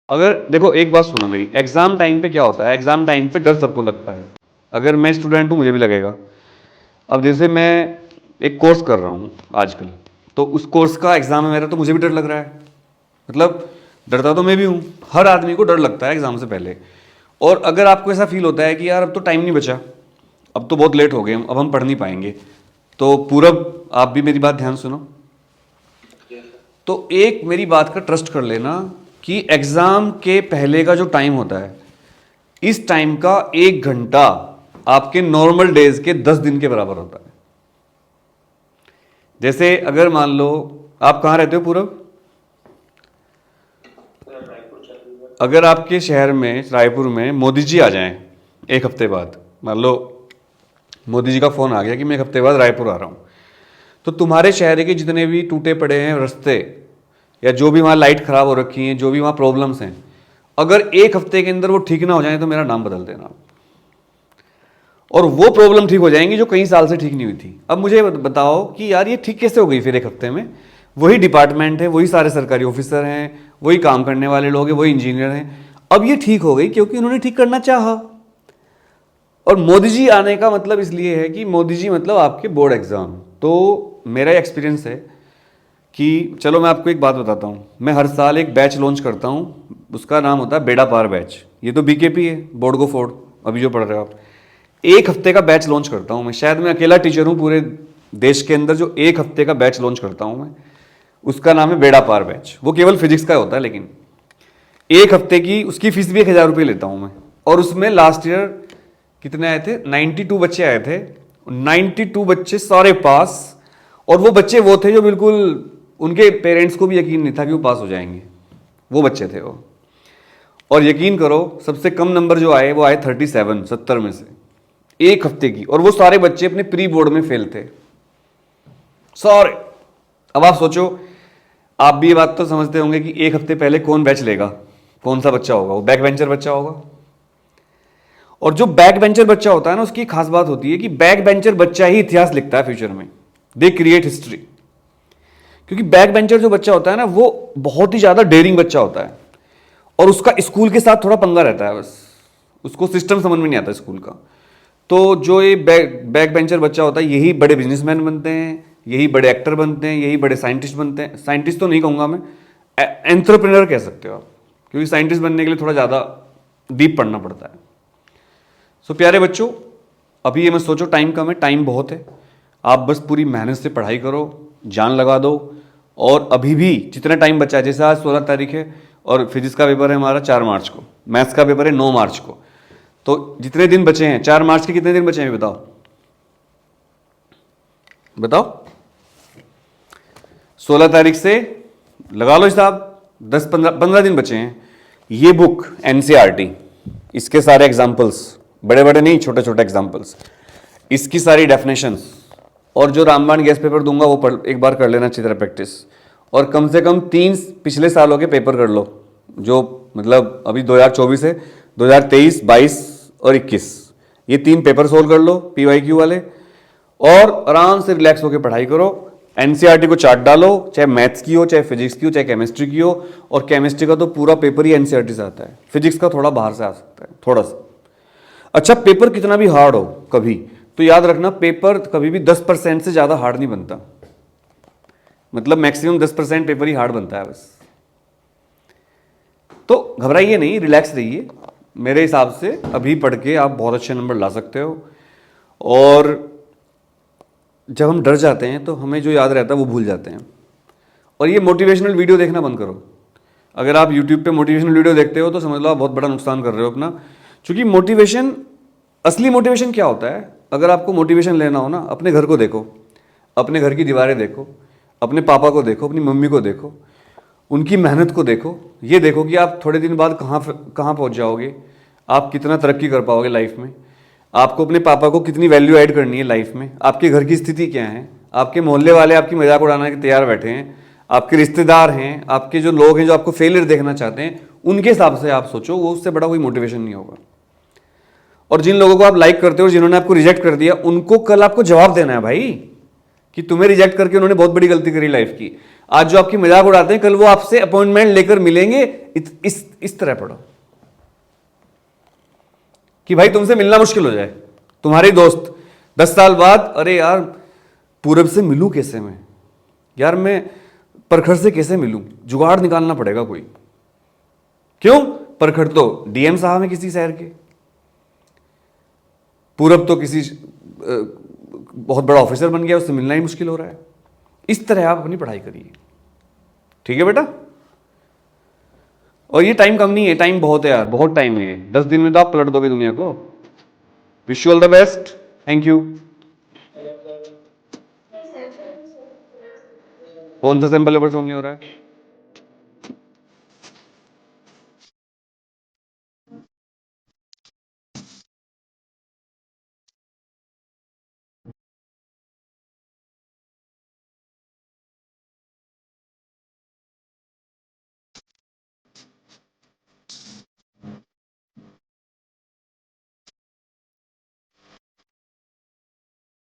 अगर देखो एक बात सुनो मेरी, एग्जाम टाइम पे क्या होता है, एग्जाम टाइम पे डर सबको लगता है। अगर मैं स्टूडेंट हूँ मुझे भी लगेगा। अब जैसे मैं एक कोर्स कर रहा हूँ आजकल, तो उस कोर्स का एग्जाम है मेरा, तो मुझे भी डर लग रहा है। मतलब डरता तो मैं भी हूँ, हर आदमी को डर लगता है एग्जाम से पहले। और अगर आपको ऐसा फील होता है कि यार अब तो टाइम नहीं बचा, अब तो बहुत लेट हो गए, अब हम पढ़ नहीं पाएंगे, तो पूरब आप भी मेरी बात ध्यान सुनो। तो एक मेरी बात का ट्रस्ट कर लेना कि एग्जाम के पहले का जो टाइम होता है, इस टाइम का 1 घंटा आपके नॉर्मल डेज के 10 दिन के बराबर होता है। जैसे अगर मान लो, आप कहाँ रहते हो पूरब? अगर आपके शहर में रायपुर में मोदी जी आ जाएं 1 हफ्ते बाद, मान लो मोदी जी का फोन आ गया कि मैं 1 हफ्ते बाद रायपुर आ रहा हूं, तो तुम्हारे शहर के जितने भी टूटे पड़े हैं रास्ते, या जो भी वहां लाइट खराब हो रखी हैं, जो भी वहां प्रॉब्लम्स हैं, अगर 1 हफ्ते के अंदर वो ठीक ना हो जाए तो मेरा नाम बदल देना। और वो प्रॉब्लम ठीक हो जाएंगी जो कई साल से ठीक नहीं हुई थी। अब मुझे बताओ कि यार ये ठीक कैसे हो गई फिर 1 हफ्ते में? वही डिपार्टमेंट है, वही सारे सरकारी ऑफिसर हैं, वही काम करने वाले लोग हैं, वही इंजीनियर हैं। अब ये ठीक हो गई क्योंकि उन्होंने ठीक करना चाहा। और मोदी जी आने का मतलब इसलिए है कि मोदी जी मतलब आपके बोर्ड एग्जाम। तो मेरा एक्सपीरियंस है कि चलो मैं आपको एक बात बताता हूँ, मैं हर साल एक बैच लॉन्च करता हूँ, उसका नाम होता है बेड़ा पार बैच। ये तो बीकेपी है, बोर्ड को फोड़, अभी जो पढ़ रहे हो आप। 1 हफ्ते का बैच लॉन्च करता हूँ मैं, शायद मैं अकेला टीचर हूँ पूरे देश के अंदर जो 1 हफ्ते का बैच लॉन्च करता हूँ मैं। उसका नाम है बेड़ा पार बैच। वो केवल फिजिक्स का होता है, लेकिन 1 हफ्ते की उसकी फीस भी 1,000 रुपये लेता हूँ मैं। और उसमें लास्ट ईयर कितने आए थे? 92 बच्चे आए थे। 92 बच्चे सारे पास। और वो बच्चे वो थे जो बिल्कुल उनके पेरेंट्स को भी यकीन नहीं था कि वो पास हो जाएंगे, वो बच्चे थे वो। और यकीन करो सबसे कम नंबर जो आए वो आए 37, 70 में से 1 हफ्ते की। और वो सारे बच्चे अपने प्री बोर्ड में फेल थे सारे। अब आप सोचो, आप भी ये बात तो समझते होंगे कि 1 हफ्ते पहले कौन बैच लेगा, कौन सा बच्चा होगा? वो बैक बेंचर बच्चा होगा। और जो बैक बेंचर बच्चा होता है ना, उसकी खास बात होती है कि बैक बेंचर बच्चा ही इतिहास लिखता है फ्यूचर में। They create history. क्योंकि बैक बेंचर जो बच्चा होता है ना, वो बहुत ही ज्यादा डेयरिंग बच्चा होता है। और उसका स्कूल के साथ थोड़ा पंगा रहता है, बस उसको सिस्टम समझ में नहीं आता स्कूल का। तो जो ये बैक बेंचर बच्चा होता है, यही बड़े बिजनेसमैन बनते हैं, यही बड़े एक्टर बनते हैं, यही बड़े साइंटिस्ट बनते हैं। साइंटिस्ट तो नहीं कहूंगा मैं, एंटरप्रेन्योर कह सकते हो आप, क्योंकि साइंटिस्ट बनने के लिए थोड़ा ज़्यादा डीप पढ़ना पड़ता है। सो प्यारे बच्चों, अभी ये मत सोचो टाइम कम है, टाइम बहुत है। आप बस पूरी मेहनत से पढ़ाई करो, जान लगा दो। और अभी भी जितना टाइम बचा है, जैसे आज 16 तारीख है और फिजिक्स का पेपर है हमारा 4 मार्च को, मैथ्स का पेपर है 9 मार्च को, तो जितने दिन बचे हैं, 4 मार्च के कितने दिन बचे हैं बताओ? बताओ। 16 तारीख से लगा लो हिसाब, 10-15 दिन बचे हैं। ये बुक एनसीईआरटी, इसके सारे एग्जाम्पल्स, बड़े बड़े नहीं, छोटे छोटे एग्जाम्पल्स, इसकी सारी डेफिनेशंस, और जो रामबाण गैस पेपर दूंगा वो एक बार कर लेना अच्छी तरह प्रैक्टिस। और कम से कम 3 पिछले सालों के पेपर कर लो, जो मतलब अभी 2024 है, 2023, 22 और 21, ये 3 पेपर सोल्व कर लो पीवाईक्यू वाले। और आराम से रिलैक्स होकर पढ़ाई करो। एनसीईआरटी को चार्ट डालो, चाहे मैथ्स की हो, चाहे फिजिक्स की हो, चाहे केमिस्ट्री की हो। और केमिस्ट्री का तो पूरा पेपर ही एनसीईआरटी से आता है, फिजिक्स का थोड़ा बाहर से आ सकता है, थोड़ा सा। अच्छा, पेपर कितना भी हार्ड हो कभी, तो याद रखना पेपर कभी भी 10% से ज्यादा हार्ड नहीं बनता। मतलब मैक्सिमम 10% पेपर ही हार्ड बनता है बस। तो घबराइए नहीं, रिलैक्स रहिए। मेरे हिसाब से अभी पढ़ के आप बहुत अच्छे नंबर ला सकते हो। और जब हम डर जाते हैं तो हमें जो याद रहता है वो भूल जाते हैं। और ये मोटिवेशनल वीडियो देखना बंद करो। अगर आप यूट्यूब पे मोटिवेशनल वीडियो देखते हो तो समझ लो आप बहुत बड़ा नुकसान कर रहे हो अपना। क्योंकि मोटिवेशन, असली मोटिवेशन क्या होता है? अगर आपको मोटिवेशन लेना हो ना, अपने घर को देखो, अपने घर की दीवारें देखो, अपने पापा को देखो, अपनी मम्मी को देखो, उनकी मेहनत को देखो। ये देखो कि आप थोड़े दिन बाद कहाँ पहुँच जाओगे, आप कितना तरक्की कर पाओगे लाइफ में, आपको अपने पापा को कितनी वैल्यू ऐड करनी है लाइफ में, आपके घर की स्थिति क्या है, आपके मोहल्ले वाले आपकी मजाक उड़ाने के तैयार बैठे हैं, आपके रिश्तेदार हैं, आपके जो लोग हैं जो आपको फेलियर देखना चाहते हैं, उनके हिसाब से आप सोचो। वो उससे बड़ा कोई मोटिवेशन नहीं होगा। और जिन लोगों को आप लाइक करते हो, जिन्होंने आपको रिजेक्ट कर दिया, उनको कल आपको जवाब देना है भाई, कि तुम्हें रिजेक्ट करके उन्होंने बहुत बड़ी गलती करी लाइफ की। आज जो आपकी मजाक उड़ाते हैं, कल वो आपसे अपॉइंटमेंट लेकर मिलेंगे। इस तरह पढ़ो कि भाई तुमसे मिलना मुश्किल हो जाए। तुम्हारे दोस्त 10 साल बाद, अरे यार पूरब से मिलूं कैसे मैं, यार मैं परखड़ से कैसे मिलूं, जुगाड़ निकालना पड़ेगा कोई। क्यों? परखड़ तो डीएम साहब है किसी शहर के, पूरब तो किसी बहुत बड़ा ऑफिसर बन गया, उससे मिलना ही मुश्किल हो रहा है। इस तरह आप अपनी पढ़ाई करिए, ठीक है बेटा। और ये टाइम कम नहीं है, टाइम बहुत है यार, बहुत टाइम है। 10 दिन में तो आप पलट दोगे दुनिया को। Wish you all the best, thank you. कौन सा सैंपल पेपर सॉल्व नहीं हो रहा है?